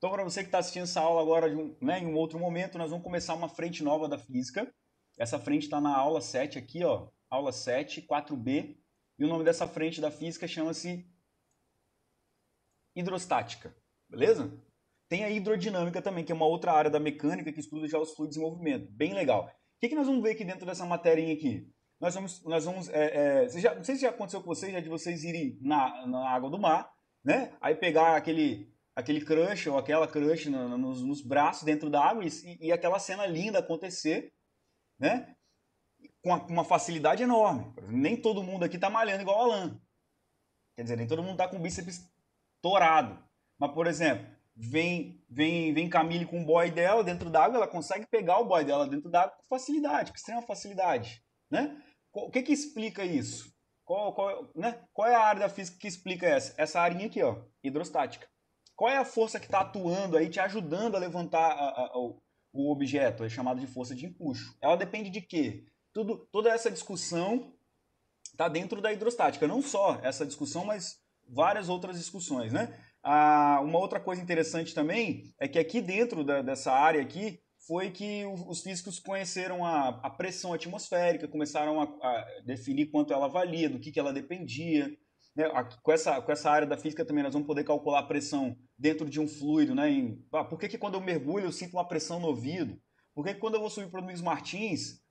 Então, para você que está assistindo essa aula agora, né, em um outro momento, nós vamos começar uma frente nova da física. Essa frente está na aula 7 aqui, ó, aula 7, 4B. E o nome dessa frente da física chama-se hidrostática, beleza? Tem a hidrodinâmica também, que é uma outra área da mecânica que estuda já os fluidos em movimento. Bem legal. O que nós vamos ver aqui dentro dessa materinha aqui? Não sei se já aconteceu com vocês, já de vocês irem na água do mar, né? Aí pegar aquele crush ou aquela crush nos braços dentro da água e aquela cena linda acontecer, né? Com uma facilidade enorme. Nem todo mundo aqui tá malhando igual o Alan. Quer dizer, nem todo mundo tá com o bíceps torado. Mas, por exemplo, vem Camille com o boy dela dentro d'água, ela consegue pegar o boy dela dentro d'água com facilidade, com extrema facilidade, né? O que explica isso? Qual é a área da física que explica essa? Essa arinha aqui, ó, hidrostática. Qual é a força que está atuando aí, te ajudando a levantar o objeto? É chamado de força de empuxo. Ela depende de quê? Toda essa discussão está dentro da hidrostática. Não só essa discussão, mas várias outras discussões, né? Uma outra coisa interessante também é que aqui dentro dessa área aqui foi que os físicos conheceram a pressão atmosférica, começaram a definir quanto ela valia, do que ela dependia. Né? Com essa área da física também nós vamos poder calcular a pressão dentro de um fluido. Né? Por que quando eu mergulho eu sinto uma pressão no ouvido? Por que quando eu vou subir para o Domingos Martins,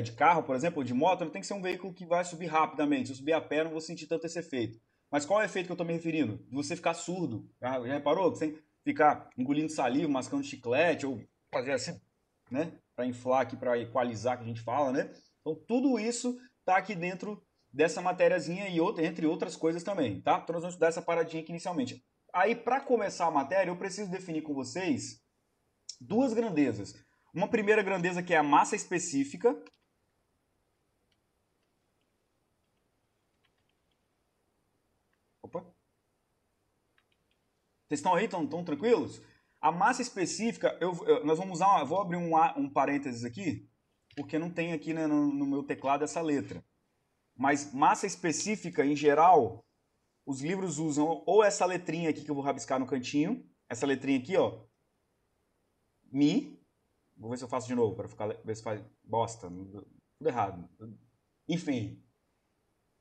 de carro, por exemplo, ou de moto, tem que ser um veículo que vai subir rapidamente. Se eu subir a pé, eu não vou sentir tanto esse efeito. Mas qual é o efeito que eu estou me referindo? De você ficar surdo. Já reparou? Você ficar engolindo saliva, mascando chiclete, ou fazer assim, né? Para inflar aqui, para equalizar, que a gente fala, né? Então, tudo isso está aqui dentro dessa matériazinha e entre outras coisas também, tá? Então, nós vamos estudar essa paradinha aqui inicialmente. Aí, para começar a matéria, eu preciso definir com vocês duas grandezas. Uma primeira grandeza que é a massa específica. Opa! Vocês estão aí? Estão tranquilos? A massa específica, nós vamos usar, vou abrir um parênteses aqui, porque não tem aqui, né, no meu teclado essa letra. Mas massa específica, em geral, os livros usam ou essa letrinha aqui que eu vou rabiscar no cantinho, essa letrinha aqui, ó, Mi. Vou ver se eu faço de novo, para ver se faz bosta, tudo errado. Enfim,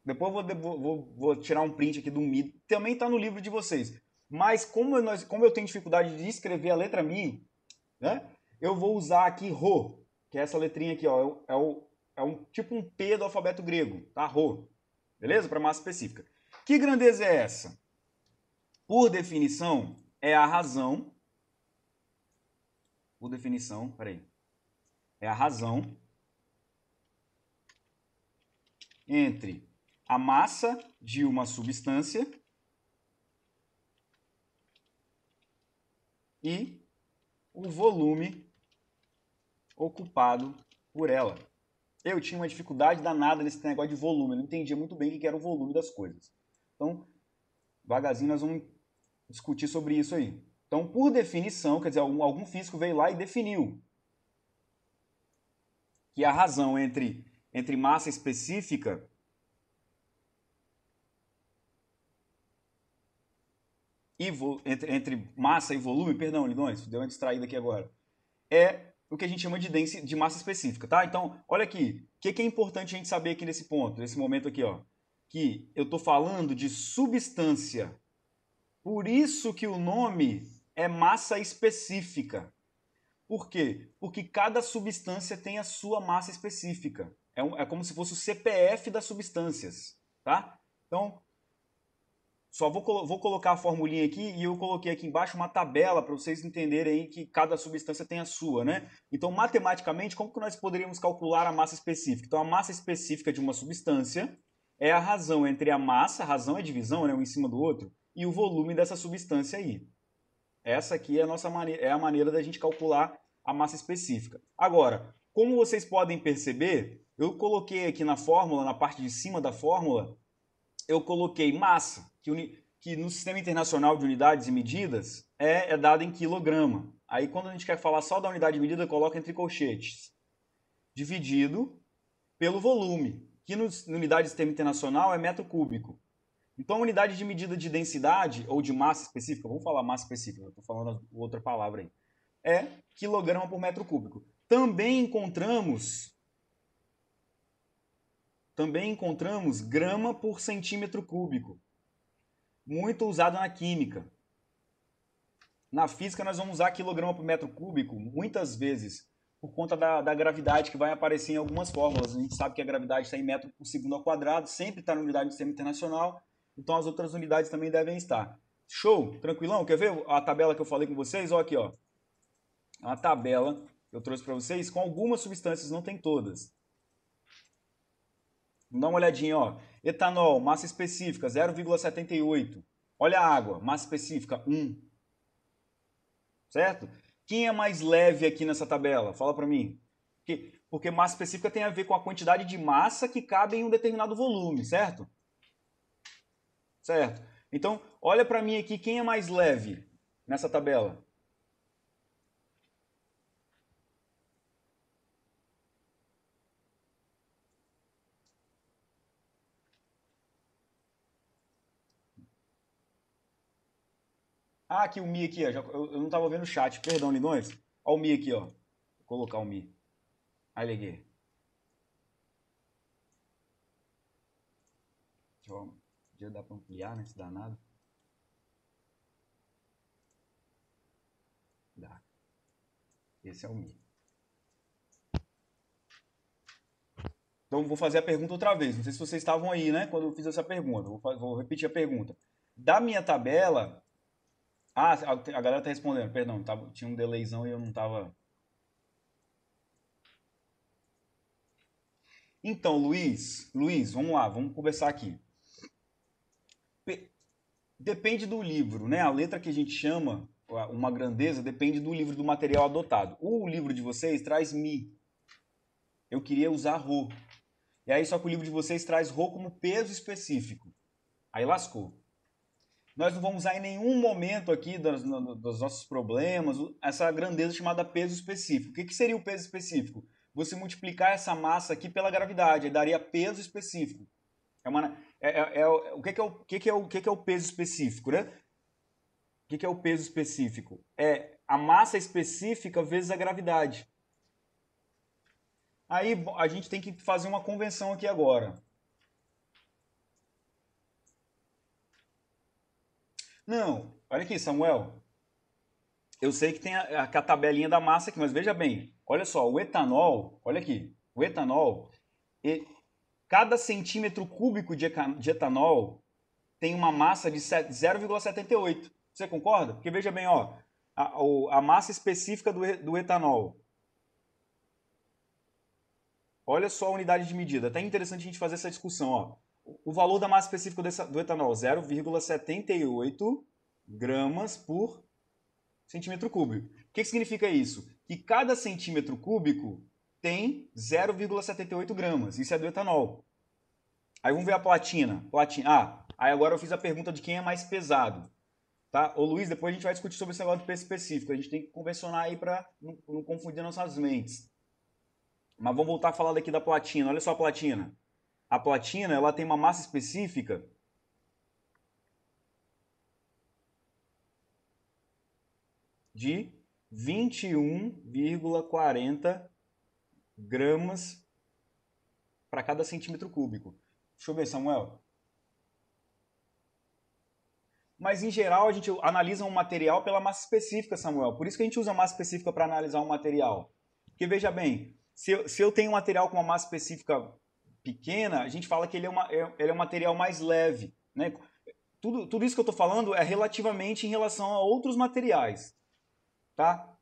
depois vou tirar um print aqui do Mi. Também está no livro de vocês. Mas como eu tenho dificuldade de escrever a letra Mi, né, eu vou usar aqui Rho, que é essa letrinha aqui, ó, é um tipo um P do alfabeto grego, tá? Rho. Beleza? Para massa específica. Que grandeza é essa? Por definição, é a razão. Por definição, peraí. É a razão entre a massa de uma substância e o volume ocupado por ela. Eu tinha uma dificuldade danada nesse negócio de volume, eu não entendia muito bem o que era o volume das coisas. Então, devagarzinho nós vamos discutir sobre isso aí. Então, por definição, quer dizer, algum físico veio lá e definiu que a razão entre massa específica e entre massa e volume, perdão, Lidões, deu uma distraída aqui agora, é o que a gente chama de massa específica, tá? Então, olha aqui, o que é importante a gente saber aqui nesse ponto, nesse momento aqui, ó, que eu estou falando de substância. Por isso que o nome é massa específica. Por quê? Porque cada substância tem a sua massa específica. É como se fosse o CPF das substâncias, tá? Então, só vou colocar a formulinha aqui e eu coloquei aqui embaixo uma tabela para vocês entenderem aí que cada substância tem a sua, né? Então, matematicamente, como que nós poderíamos calcular a massa específica? Então, a massa específica de uma substância é a razão entre a razão é divisão, né, um em cima do outro, e o volume dessa substância aí. Essa aqui é a maneira da gente calcular a massa específica. Agora, como vocês podem perceber, eu coloquei aqui na fórmula, na parte de cima da fórmula, eu coloquei massa, que no Sistema Internacional de Unidades e Medidas é dada em quilograma. Aí quando a gente quer falar só da unidade de medida, coloca entre colchetes. Dividido pelo volume, que na unidade de Sistema Internacional é metro cúbico. Então, a unidade de medida de densidade ou de massa específica, vamos falar massa específica, eu estou falando outra palavra aí, é quilograma por metro cúbico. Também encontramos grama por centímetro cúbico, muito usado na química. Na física, nós vamos usar quilograma por metro cúbico muitas vezes por conta da gravidade que vai aparecer em algumas fórmulas. A gente sabe que a gravidade está em metro por segundo ao quadrado, sempre está na unidade do sistema internacional, então as outras unidades também devem estar. Show? Tranquilão? Quer ver a tabela que eu falei com vocês? Olha aqui, ó. A tabela que eu trouxe para vocês com algumas substâncias, não tem todas. Dá uma olhadinha, ó. Etanol, massa específica, 0,78. Olha a água, massa específica, 1. Certo? Quem é mais leve aqui nessa tabela? Fala para mim. Porque massa específica tem a ver com a quantidade de massa que cabe em um determinado volume, certo? Certo. Então, olha para mim aqui, quem é mais leve nessa tabela? Ah, aqui o Mi aqui, ó. Eu não estava vendo o chat, perdão, lindões. Olha o Mi aqui, ó. Vou colocar o Mi. Aí, liguei. Deixa eu dar para ampliar, né? Se dá nada. Dá. Esse é o Mi. Então, vou fazer a pergunta outra vez. Não sei se vocês estavam aí, né? Quando eu fiz essa pergunta. Vou repetir a pergunta. Da minha tabela... Ah, a galera tá respondendo. Perdão, tinha um delayzão e eu não tava... Então, Luiz, vamos lá, vamos conversar aqui. Depende do livro, né? A letra que a gente chama, uma grandeza, depende do livro, do material adotado. O livro de vocês traz Mi. Eu queria usar Rho. E aí, só que o livro de vocês traz Rho como peso específico. Aí lascou. Nós não vamos usar em nenhum momento aqui dos nossos problemas essa grandeza chamada peso específico. O que seria o peso específico? Você multiplicar essa massa aqui pela gravidade, aí daria peso específico. O que é o peso específico, né? O que é o peso específico? É a massa específica vezes a gravidade. Aí a gente tem que fazer uma convenção aqui agora. Não, olha aqui, Samuel. Eu sei que tem a tabelinha da massa aqui, mas veja bem. Olha só, o etanol, olha aqui. O etanol, cada centímetro cúbico de etanol tem uma massa de 0,78. Você concorda? Porque veja bem, ó, a massa específica do etanol. Olha só a unidade de medida. Até interessante a gente fazer essa discussão. Ó. O valor da massa específica do etanol, 0,78 gramas por centímetro cúbico. O que significa isso? Que cada centímetro cúbico tem 0,78 gramas. Isso é do etanol. Aí vamos ver a platina. Aí agora eu fiz a pergunta de quem é mais pesado. Tá? Ô Luiz, depois a gente vai discutir sobre esse negócio de peso específico. A gente tem que convencionar aí para não confundir nossas mentes. Mas vamos voltar a falar daqui da platina. Olha só a platina. A platina, ela tem uma massa específica de 21,40 gramas para cada centímetro cúbico. Deixa eu ver, Samuel. Mas, em geral, a gente analisa um material pela massa específica, Samuel. Por isso que a gente usa massa específica para analisar um material. Porque, veja bem, se eu tenho um material com uma massa específica pequena, a gente fala que ele é um material mais leve. Né? Tudo isso que eu estou falando é relativamente em relação a outros materiais. Tá?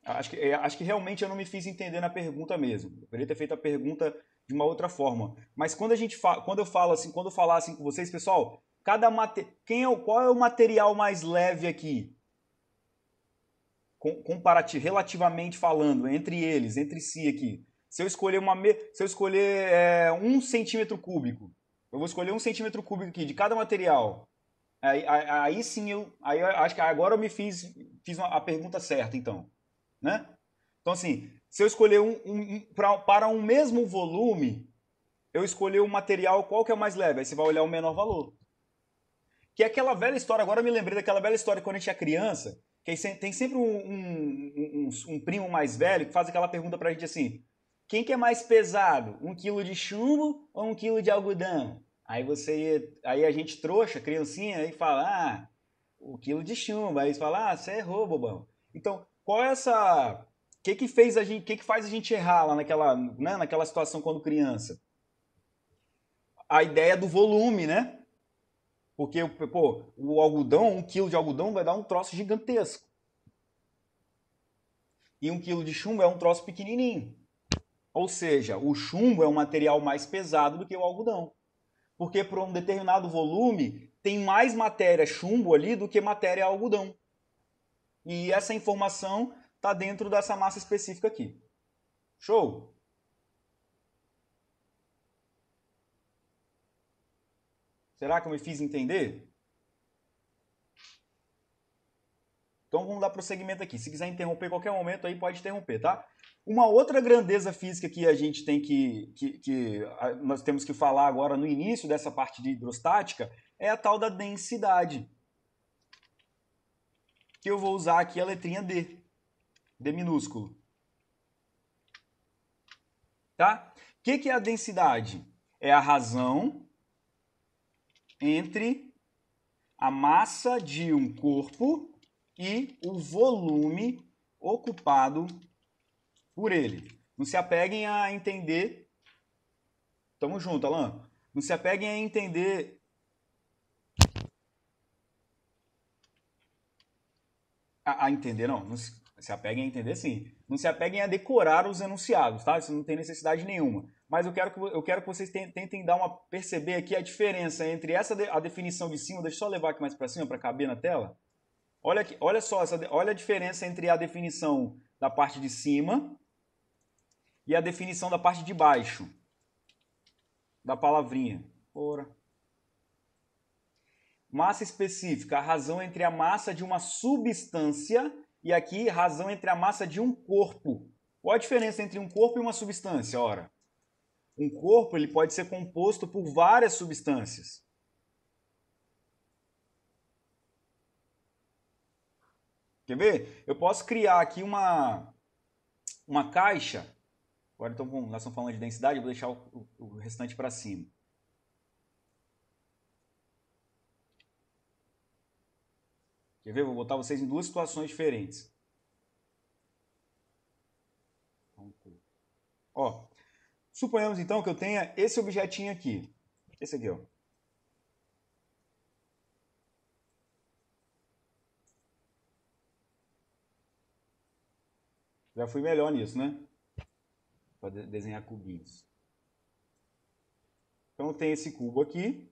Acho que realmente eu não me fiz entender na pergunta mesmo. Eu poderia ter feito a pergunta de uma outra forma. Mas quando eu falo assim, quando eu falar assim com vocês, pessoal, qual é o material mais leve aqui? Relativamente falando, entre eles, entre si aqui. Se eu escolher 1 centímetro cúbico, eu vou escolher 1 centímetro cúbico aqui de cada material. Aí sim eu acho que agora eu me fiz a pergunta certa, então. Né? Então, assim, se eu escolher para um mesmo volume, eu escolher um material, qual que é o mais leve? Aí você vai olhar o menor valor. Que é aquela velha história, agora eu me lembrei daquela velha história quando a gente é criança, que tem sempre um primo mais velho que faz aquela pergunta pra gente assim, quem que é mais pesado, 1 quilo de chumbo ou 1 quilo de algodão? Aí a gente trouxa, criancinha, aí fala, ah, 1 quilo de chumbo. Aí você fala, ah, você errou, bobão. Então, qual é essa... que faz a gente errar lá naquela situação quando criança? A ideia do volume, né? Porque, pô, o algodão, 1 quilo de algodão vai dar um troço gigantesco. E 1 quilo de chumbo é um troço pequenininho. Ou seja, o chumbo é um material mais pesado do que o algodão. Porque por um determinado volume tem mais matéria chumbo ali do que matéria algodão. E essa informação está dentro dessa massa específica aqui. Show? Será que eu me fiz entender? Então vamos dar prosseguimento aqui. Se quiser interromper qualquer momento aí, pode interromper, tá? Uma outra grandeza física que a gente tem nós temos que falar agora no início dessa parte de hidrostática é a tal da densidade. Que eu vou usar aqui a letrinha D. D minúsculo. Tá? O que é a densidade? É a razão entre a massa de um corpo e o volume ocupado por ele. Não se apeguem a entender. Tamo junto, Alan. Não se apeguem a entender. A entender, não. Não se apeguem a entender, sim. Não se apeguem a decorar os enunciados, tá? Isso não tem necessidade nenhuma. Mas eu quero que vocês tentem perceber aqui a diferença entre a definição de cima. Deixa eu só levar aqui mais para cima para caber na tela. Olha aqui, olha só, olha a diferença entre a definição da parte de cima e a definição da parte de baixo da palavrinha. Ora. Massa específica, a razão entre a massa de uma substância e aqui razão entre a massa de um corpo. Qual a diferença entre um corpo e uma substância? Ora, um corpo ele pode ser composto por várias substâncias. Quer ver? Eu posso criar aqui uma caixa. Agora então, nós estamos falando de densidade, eu vou deixar o restante para cima. Quer ver? Vou botar vocês em duas situações diferentes. Ó, suponhamos então que eu tenha esse objetinho aqui. Esse aqui, ó. Já fui melhor nisso, né? Para desenhar cubinhos. Então tem esse cubo aqui.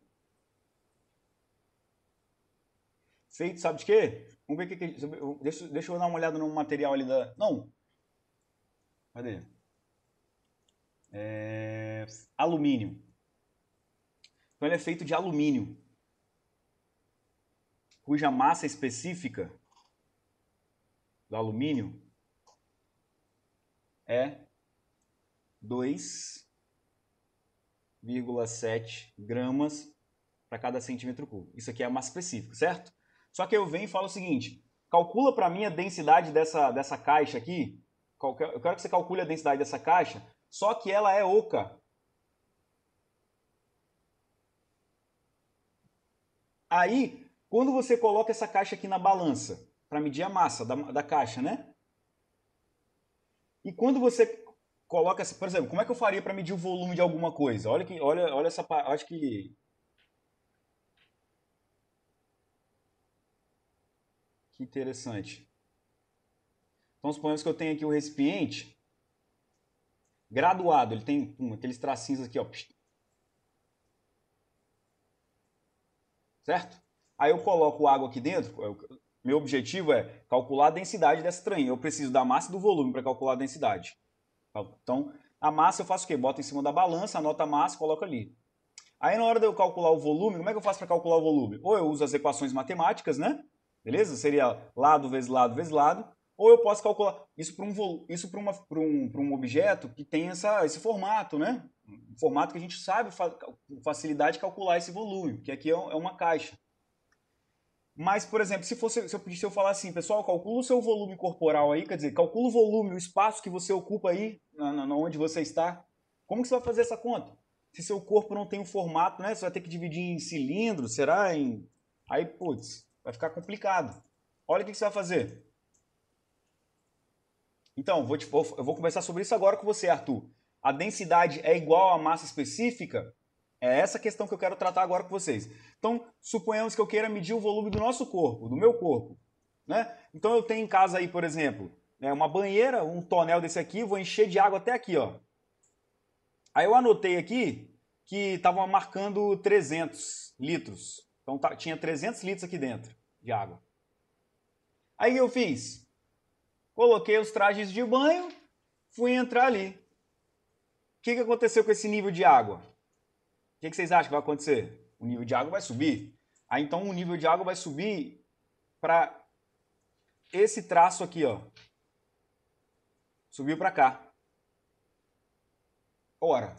Feito, sabe de quê? Vamos ver o que... Deixa eu dar uma olhada no material ali da... Não. Cadê? Alumínio. Então ele é feito de alumínio, cuja massa específica do alumínio é 2,7 gramas para cada centímetro cúbico. Isso aqui é a massa específica, certo? Só que eu venho e falo o seguinte, calcula para mim a densidade dessa caixa aqui. Eu quero que você calcule a densidade dessa caixa, só que ela é oca. Aí, quando você coloca essa caixa aqui na balança, para medir a massa da caixa, né? E quando você coloca, por exemplo, como é que eu faria para medir o volume de alguma coisa? Olha essa parte, acho que interessante. Então, suponhamos que eu tenho aqui o recipiente graduado, ele tem aqueles tracinhos aqui, ó. Certo? Aí eu coloco água aqui dentro, meu objetivo é calcular a densidade dessa trainha. Eu preciso da massa e do volume para calcular a densidade. Então, a massa eu faço o quê? Boto em cima da balança, anoto a massa e coloco ali. Aí na hora de eu calcular o volume, como é que eu faço para calcular o volume? Ou eu uso as equações matemáticas, né? Beleza? Seria lado vezes lado vezes lado. Ou eu posso calcular isso para um objeto que tem esse formato, né? Um formato que a gente sabe facilidade de calcular esse volume, que aqui é uma caixa. Mas, por exemplo, se eu falar assim, pessoal, calcula o seu volume corporal aí, quer dizer, calcula o volume, o espaço que você ocupa aí, onde você está. Como que você vai fazer essa conta? Se seu corpo não tem um formato, né? Você vai ter que dividir em cilindros, será? Aí, putz, vai ficar complicado. Olha o que você vai fazer. Então, eu vou conversar sobre isso agora com você, Arthur. A densidade é igual à massa específica? É essa questão que eu quero tratar agora com vocês. Então, suponhamos que eu queira medir o volume do nosso corpo, do meu corpo. Né? Então, eu tenho em casa aí, por exemplo, uma banheira, um tonel desse aqui, vou encher de água até aqui. Ó. Aí eu anotei aqui que estava marcando 300 litros. Então, tinha 300 litros aqui dentro de água. Aí eu fiz? Coloquei os trajes de banho, fui entrar ali. O que aconteceu com esse nível de água? O que vocês acham que vai acontecer? O nível de água vai subir. Aí então o nível de água vai subir para esse traço aqui, ó. Subiu para cá. Ora,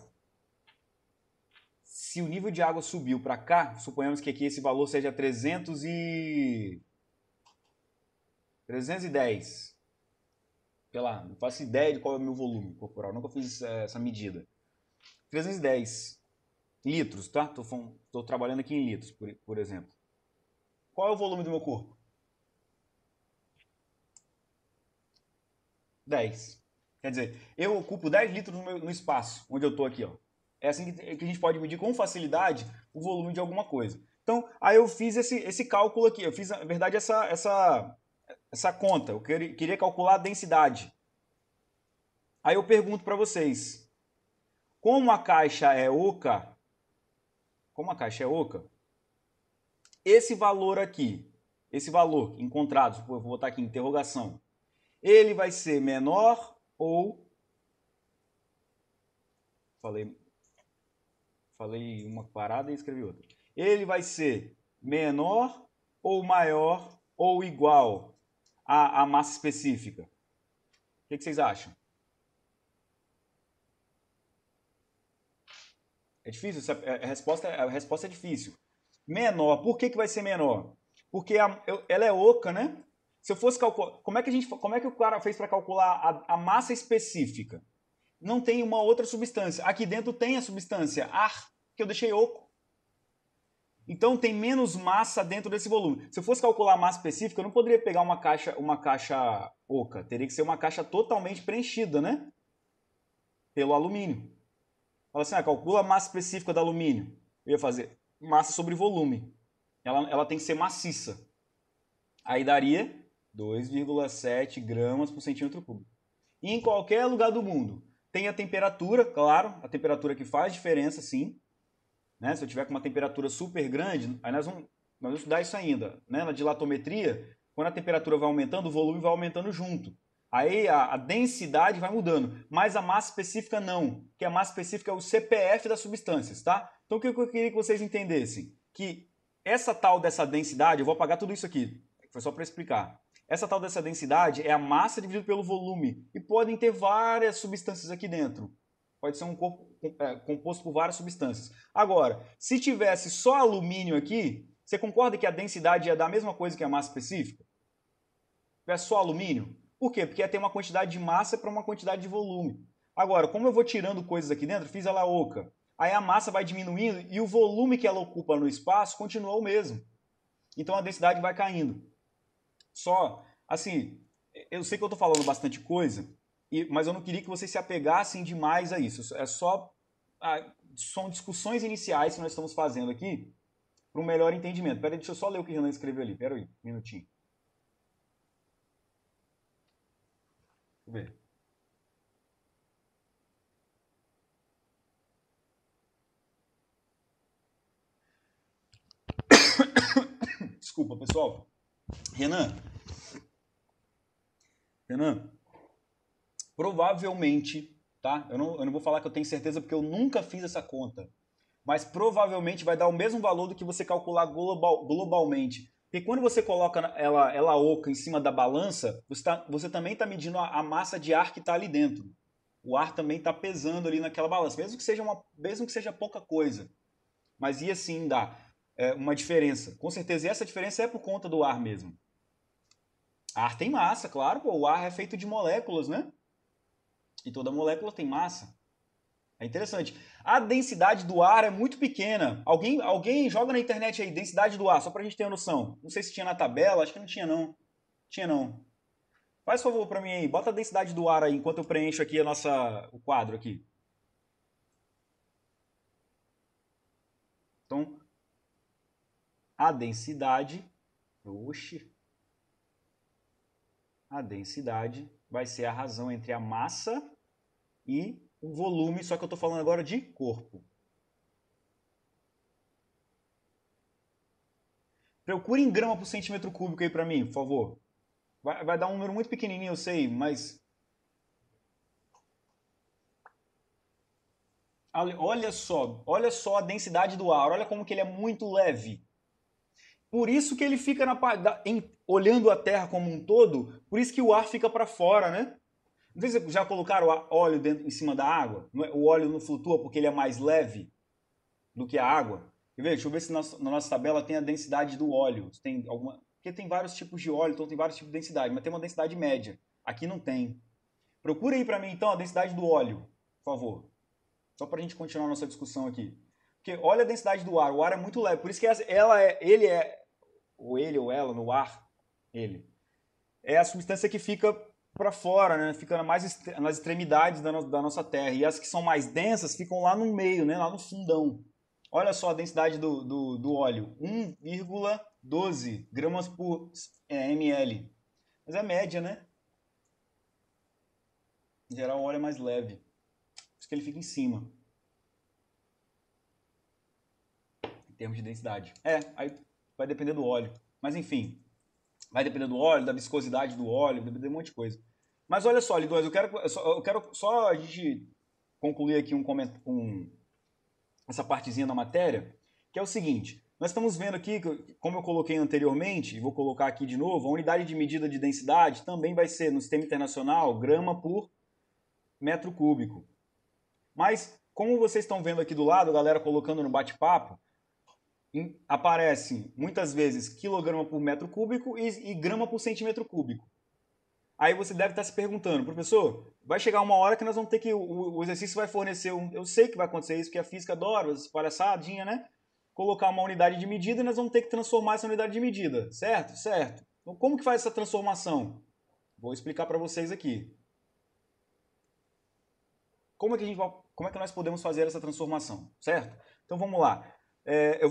se o nível de água subiu para cá, suponhamos que aqui esse valor seja 310. Sei lá, não faço ideia de qual é o meu volume corporal, nunca fiz essa medida. 310 litros, tá? Tô trabalhando aqui em litros, por exemplo. Qual é o volume do meu corpo? 10. Quer dizer, eu ocupo 10 litros no espaço onde eu estou aqui. Ó. É assim que a gente pode medir com facilidade o volume de alguma coisa. Então, aí eu fiz esse cálculo aqui. Eu fiz, na verdade, essa conta. Eu queria calcular a densidade. Aí eu pergunto para vocês. Como a caixa é oca, esse valor aqui, esse valor encontrado, eu vou botar aqui interrogação, ele vai ser menor ou... Falei uma parada e escrevi outra. Ele vai ser menor ou maior ou igual à massa específica? O que vocês acham? É difícil? A resposta é difícil. Menor. Por que vai ser menor? Porque ela é oca, né? Se eu fosse calcular... Como é que o cara fez para calcular a massa específica? Não tem uma outra substância. Aqui dentro tem a substância ar, que eu deixei oco. Então tem menos massa dentro desse volume. Se eu fosse calcular a massa específica, eu não poderia pegar uma caixa oca. Teria que ser uma caixa totalmente preenchida, né? Pelo alumínio. Fala assim, calcula a massa específica do alumínio. Eu ia fazer massa sobre volume. Ela tem que ser maciça. Aí daria 2,7 gramas por centímetro cúbico. E em qualquer lugar do mundo. Tem a temperatura, claro, a temperatura que faz diferença, sim. Né? Se eu tiver com uma temperatura super grande, aí nós vamos estudar isso ainda. Né? Na dilatometria, quando a temperatura vai aumentando, o volume vai aumentando junto. Aí a densidade vai mudando, mas a massa específica não, que a massa específica é o CPF das substâncias, tá? Então o que eu queria que vocês entendessem? Que essa tal dessa densidade, eu vou apagar tudo isso aqui, foi só para explicar. Essa tal dessa densidade é a massa dividida pelo volume. E podem ter várias substâncias aqui dentro. Pode ser um corpo composto por várias substâncias. Agora, se tivesse só alumínio aqui, você concorda que a densidade ia dar a mesma coisa que a massa específica? Se tivesse só alumínio? Por quê? Porque ia ter uma quantidade de massa para uma quantidade de volume. Agora, como eu vou tirando coisas aqui dentro, fiz ela oca. Aí a massa vai diminuindo e o volume que ela ocupa no espaço continua o mesmo. Então a densidade vai caindo. Só, assim, eu sei que eu estou falando bastante coisa, mas eu não queria que vocês se apegassem demais a isso. São discussões iniciais que nós estamos fazendo aqui para um melhor entendimento. Peraí, deixa eu só ler o que o Renan escreveu ali. Peraí, um minutinho. Deixa eu ver. Desculpa, pessoal. Renan, provavelmente, tá? Eu não vou falar que eu tenho certeza porque eu nunca fiz essa conta, mas provavelmente vai dar o mesmo valor do que você calcular globalmente. Porque quando você coloca ela oca em cima da balança, você também está medindo a massa de ar que está ali dentro. O ar também está pesando ali naquela balança, mesmo que seja pouca coisa. Mas ia sim dar. uma diferença. Com certeza, e essa diferença é por conta do ar mesmo. Ar tem massa, claro, pô, o ar é feito de moléculas, né? E toda molécula tem massa. É interessante. A densidade do ar é muito pequena. Alguém joga na internet aí, densidade do ar, só pra gente ter uma noção. Não sei se tinha na tabela, acho que não tinha não. Tinha não. Faz favor pra mim aí, bota a densidade do ar aí, enquanto eu preencho aqui o quadro aqui. Então, a densidade, oxe, a densidade vai ser a razão entre a massa e o volume, só que eu estou falando agora de corpo. Procure em grama por centímetro cúbico aí para mim, por favor. Vai dar um número muito pequenininho, eu sei, mas... olha só a densidade do ar, olha como que ele é muito leve. Por isso que ele fica olhando a Terra como um todo, por isso que o ar fica para fora, né? Não sei se vocês já colocaram óleo em cima da água. O óleo não flutua porque ele é mais leve do que a água. Quer ver? Deixa eu ver se na nossa tabela tem a densidade do óleo. Tem alguma... Porque tem vários tipos de óleo, então tem vários tipos de densidade, mas tem uma densidade média. Aqui não tem. Procura aí para mim então a densidade do óleo, por favor. Só para a gente continuar a nossa discussão aqui. Porque olha a densidade do ar. O ar é muito leve. Por isso que ele ou ela no ar, ele é a substância que fica para fora, né? Fica nas extremidades da nossa Terra. E as que são mais densas ficam lá no meio, né? Lá no fundão. Olha só a densidade do óleo: 1,12 gramas por ml. Mas é média, né? Em geral, o óleo é mais leve. Por isso que ele fica em cima. Em termos de densidade. Aí vai depender do óleo. Mas enfim, vai depender do óleo, da viscosidade do óleo, vai depender de um monte de coisa. Mas olha só, Lidóis, eu quero só a gente concluir aqui essa partezinha da matéria, que é o seguinte. Nós estamos vendo aqui, como eu coloquei anteriormente, e vou colocar aqui de novo, a unidade de medida de densidade também vai ser, no sistema internacional, grama por metro cúbico. Mas, como vocês estão vendo aqui do lado, a galera colocando no bate-papo, aparece muitas vezes quilograma por metro cúbico e grama por centímetro cúbico. Aí você deve estar se perguntando, professor, vai chegar uma hora que nós vamos ter que, o exercício vai fornecer, eu sei que vai acontecer isso, porque a física adora, essa palhaçadinha, né? Colocar uma unidade de medida e nós vamos ter que transformar essa unidade de medida, certo? Certo. Então como que faz essa transformação? Vou explicar para vocês aqui. Como é que nós podemos fazer essa transformação, certo? Então vamos lá.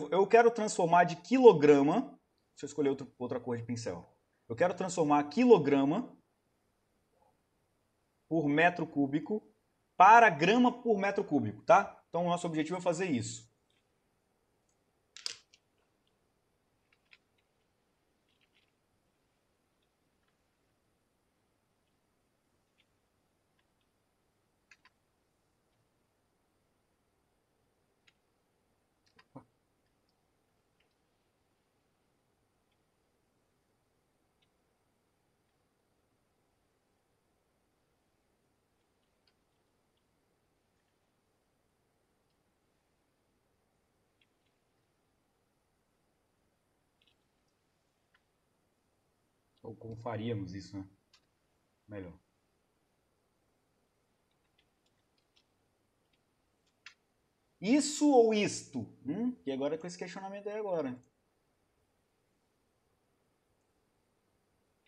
Eu quero transformar de quilograma, deixa eu escolher outra cor de pincel. Eu quero transformar quilograma por metro cúbico para grama por metro cúbico, tá? Então o nosso objetivo é fazer isso. Ou como faríamos isso, né? Melhor. Isso ou isto? E agora com esse questionamento aí agora.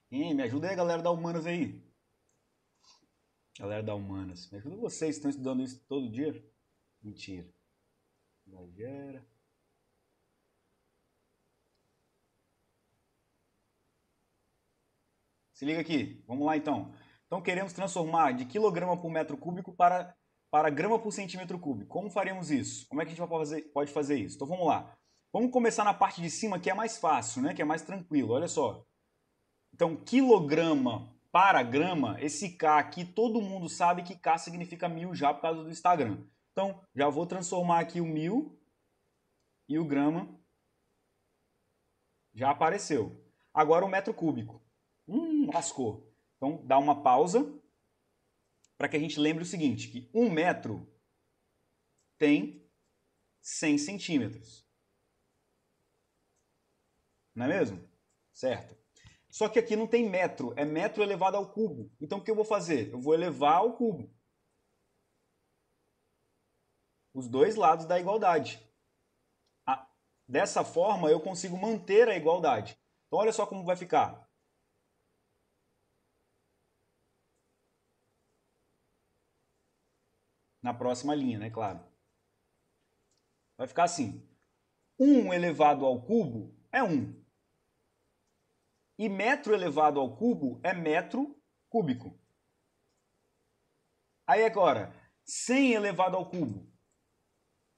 Me ajuda aí, galera da Humanas aí. Galera da Humanas. Me ajuda vocês, estão estudando isso todo dia? Mentira. Exagera. Se liga aqui. Vamos lá então. Então queremos transformar de quilograma por metro cúbico para grama por centímetro cúbico. Como faremos isso? Como é que a gente pode fazer isso? Então vamos lá. Vamos começar na parte de cima, que é mais fácil, né? Que é mais tranquilo. Olha só. Então, quilograma para grama, esse K aqui, todo mundo sabe que K significa 1000 já por causa do Instagram. Então, já vou transformar aqui o 1000 e o grama já apareceu. Agora o metro cúbico. Lascou. Então, dá uma pausa para que a gente lembre o seguinte, que 1 metro tem 100 centímetros. não é mesmo? Certo. Só que aqui não tem metro, é metro elevado ao cubo. Então o que eu vou fazer? Eu vou elevar ao cubo os dois lados da igualdade. Dessa forma eu consigo manter a igualdade. Então olha só como vai ficar. Na próxima linha, né? Claro. Vai ficar assim. 1 elevado ao cubo é 1. E metro elevado ao cubo é metro cúbico. Aí agora, 100 elevado ao cubo.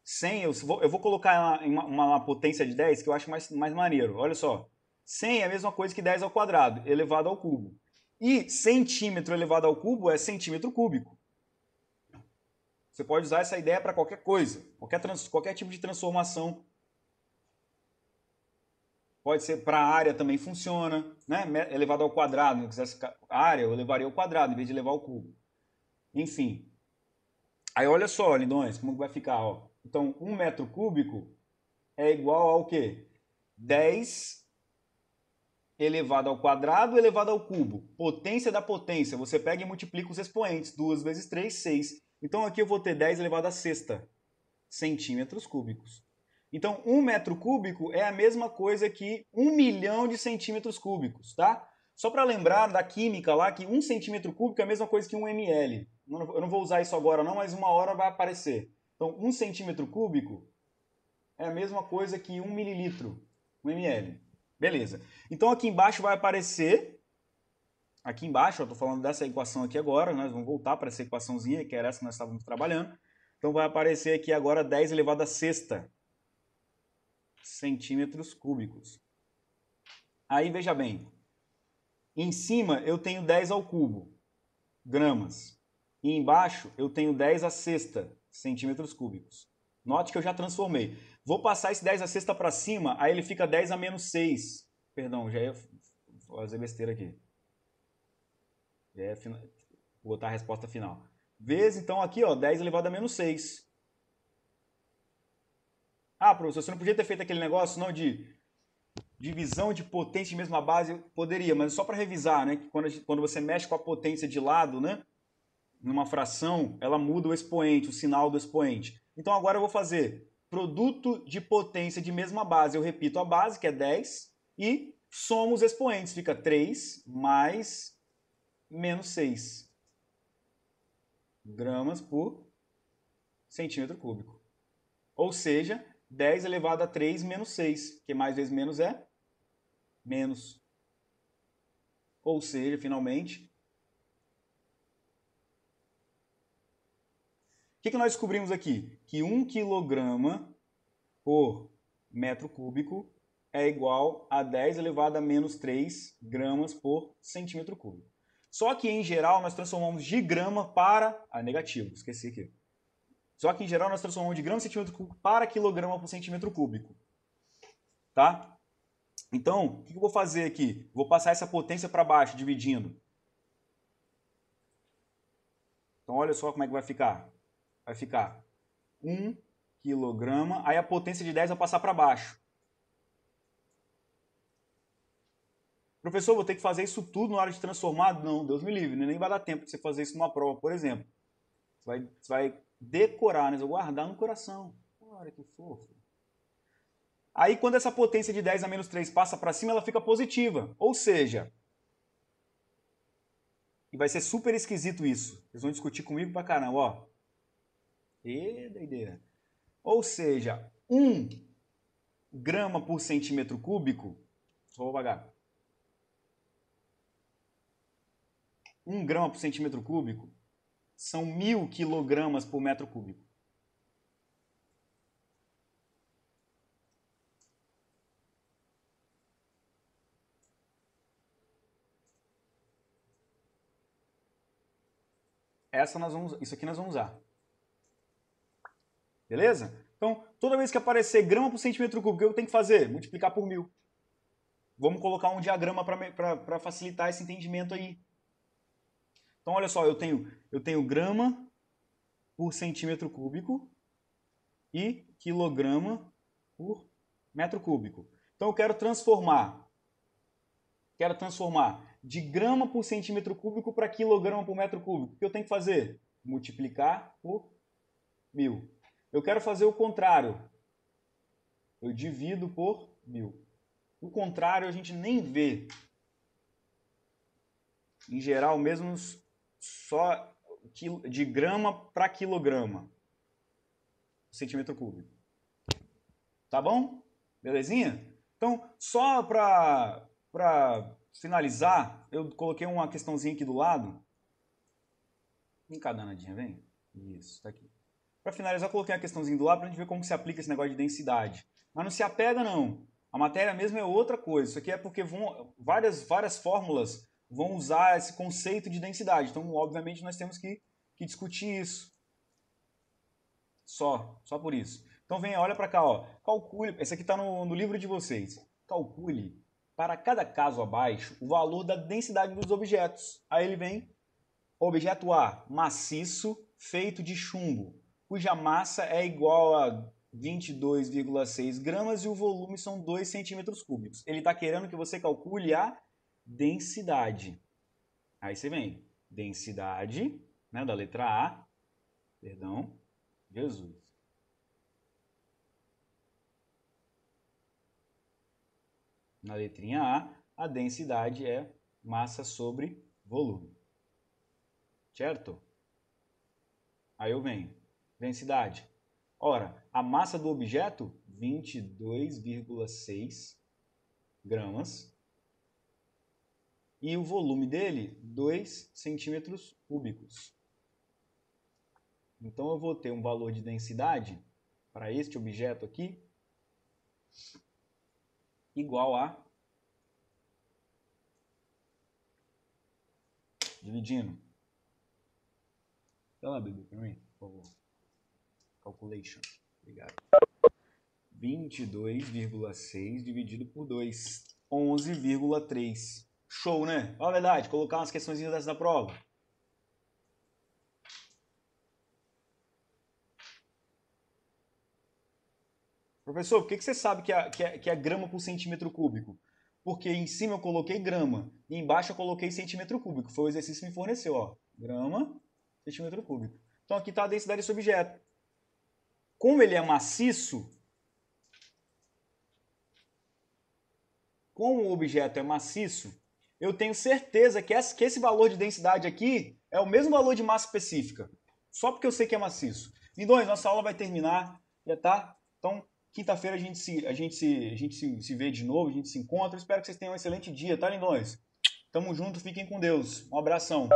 100, eu vou colocar uma potência de 10 que eu acho mais maneiro. Olha só. 100 é a mesma coisa que 10 ao quadrado, elevado ao cubo. E centímetro elevado ao cubo é centímetro cúbico. Você pode usar essa ideia para qualquer coisa, qualquer tipo de transformação. Pode ser para a área também funciona, né? Elevado ao quadrado, se eu quisesse a área, eu levaria ao quadrado em vez de levar ao cubo. Enfim. Aí olha só, lindões, como vai ficar, ó. Então, 1 metro cúbico é igual ao quê? 10 elevado ao quadrado elevado ao cubo. Potência da potência. Você pega e multiplica os expoentes. 2 vezes 3, 6. Então aqui eu vou ter 10 elevado a sexta centímetros cúbicos. Então 1 metro cúbico é a mesma coisa que 1 milhão de centímetros cúbicos, tá? Só para lembrar da química lá, que 1 centímetro cúbico é a mesma coisa que 1 ml. Eu não vou usar isso agora não, mas uma hora vai aparecer. Então 1 centímetro cúbico é a mesma coisa que 1 mililitro, 1 ml. Beleza. Então aqui embaixo vai aparecer, aqui embaixo, eu estou falando dessa equação aqui agora, nós vamos voltar para essa equaçãozinha, que era essa que nós estávamos trabalhando. Então vai aparecer aqui agora 10 elevado a sexta centímetros cúbicos. Aí veja bem, em cima eu tenho 10 ao cubo, gramas. E embaixo eu tenho 10 a sexta centímetros cúbicos. Note que eu já transformei. Vou passar esse 10 a sexta para cima, aí ele fica 10 a menos 6. Perdão, já ia fazer besteira aqui. Vou botar a resposta final. Vezes, então, aqui, ó, 10 elevado a menos 6. Ah, professor, você não podia ter feito aquele negócio, não, de divisão de potência de mesma base? Poderia, mas só para revisar, né? Que quando você mexe com a potência de lado, né? Numa fração, ela muda o expoente, o sinal do expoente. Então agora eu vou fazer produto de potência de mesma base. Eu repito a base, que é 10, e somo os expoentes. Fica 3 mais menos 6 gramas por centímetro cúbico. Ou seja, 10 elevado a 3 menos 6, que mais vezes menos é menos. Ou seja, finalmente, o que nós descobrimos aqui? Que 1 quilograma por metro cúbico é igual a 10 elevado a menos 3 gramas por centímetro cúbico. Só que, em geral, nós transformamos de grama para... Ah, negativo, esqueci aqui. Só que, em geral, nós transformamos de grama por centímetro cúbico para quilograma por centímetro cúbico. Tá? Então, o que eu vou fazer aqui? Vou passar essa potência para baixo, dividindo. Então, olha só como é que vai ficar. Vai ficar 1 quilograma, aí a potência de 10 vai passar para baixo. Professor, vou ter que fazer isso tudo na hora de transformar? Não, Deus me livre, nem vai dar tempo de você fazer isso numa prova, por exemplo. Você vai decorar, né? Você vai guardar no coração. Olha que fofo. Aí, quando essa potência de 10 a menos 3 passa para cima, ela fica positiva. Ou seja, e vai ser super esquisito isso. Vocês vão discutir comigo pra caramba, ó. E doideira. Ou seja, 1 grama por centímetro cúbico, só vou pagar. 1 grama por centímetro cúbico são 1000 quilogramas por metro cúbico. Isso aqui nós vamos usar. Beleza? Então, toda vez que aparecer grama por centímetro cúbico, o que eu tenho que fazer? Multiplicar por 1000. Vamos colocar um diagrama para facilitar esse entendimento aí. Então, olha só, eu tenho grama por centímetro cúbico e quilograma por metro cúbico. Então eu quero transformar de grama por centímetro cúbico para quilograma por metro cúbico. O que eu tenho que fazer? Multiplicar por 1000. Eu quero fazer o contrário. Eu divido por 1000. O contrário a gente nem vê. Em geral, mesmo só de grama para quilograma, centímetro cúbico. Tá bom? Belezinha? Então, só para finalizar, eu coloquei uma questãozinha aqui do lado. Vem cá, danadinha, vem. Isso, tá aqui. Para finalizar, eu coloquei uma questãozinha do lado para a gente ver como se aplica esse negócio de densidade. Mas não se apega, não. A matéria mesmo é outra coisa. Isso aqui é porque várias fórmulas vão usar esse conceito de densidade. Então, obviamente, nós temos que discutir isso. Só por isso. Então, vem, olha para cá. Ó. Calcule, esse aqui está no livro de vocês. Calcule, para cada caso abaixo, o valor da densidade dos objetos. Aí ele vem, objeto A, maciço, feito de chumbo, cuja massa é igual a 22,6 gramas e o volume são 2 centímetros cúbicos. Ele está querendo que você calcule a densidade. Aí você vem, densidade, né, da letra A, perdão, Jesus. Na letrinha A densidade é massa sobre volume. Certo? Aí eu venho, densidade. Ora, a massa do objeto, 22,6 gramas. E o volume dele, 2 centímetros cúbicos. Então eu vou ter um valor de densidade para este objeto aqui igual a, dividindo. Dá lá, bebê, para mim, por favor. Calculation. Obrigado. 22,6 dividido por 2. 11,3. Show, né? Olha a verdade, colocar umas questões dessas na prova. Professor, por que você sabe que é grama por centímetro cúbico? Porque em cima eu coloquei grama e embaixo eu coloquei centímetro cúbico. Foi o exercício que me forneceu, ó. Grama, centímetro cúbico. Então aqui está a densidade desse objeto. Como ele é maciço, como o objeto é maciço, eu tenho certeza que esse valor de densidade aqui é o mesmo valor de massa específica. Só porque eu sei que é maciço. Lindões, nossa aula vai terminar, já tá? Então, quinta-feira a gente se vê de novo, a gente se encontra. Eu espero que vocês tenham um excelente dia, tá, lindões? Tamo junto, fiquem com Deus. Um abração.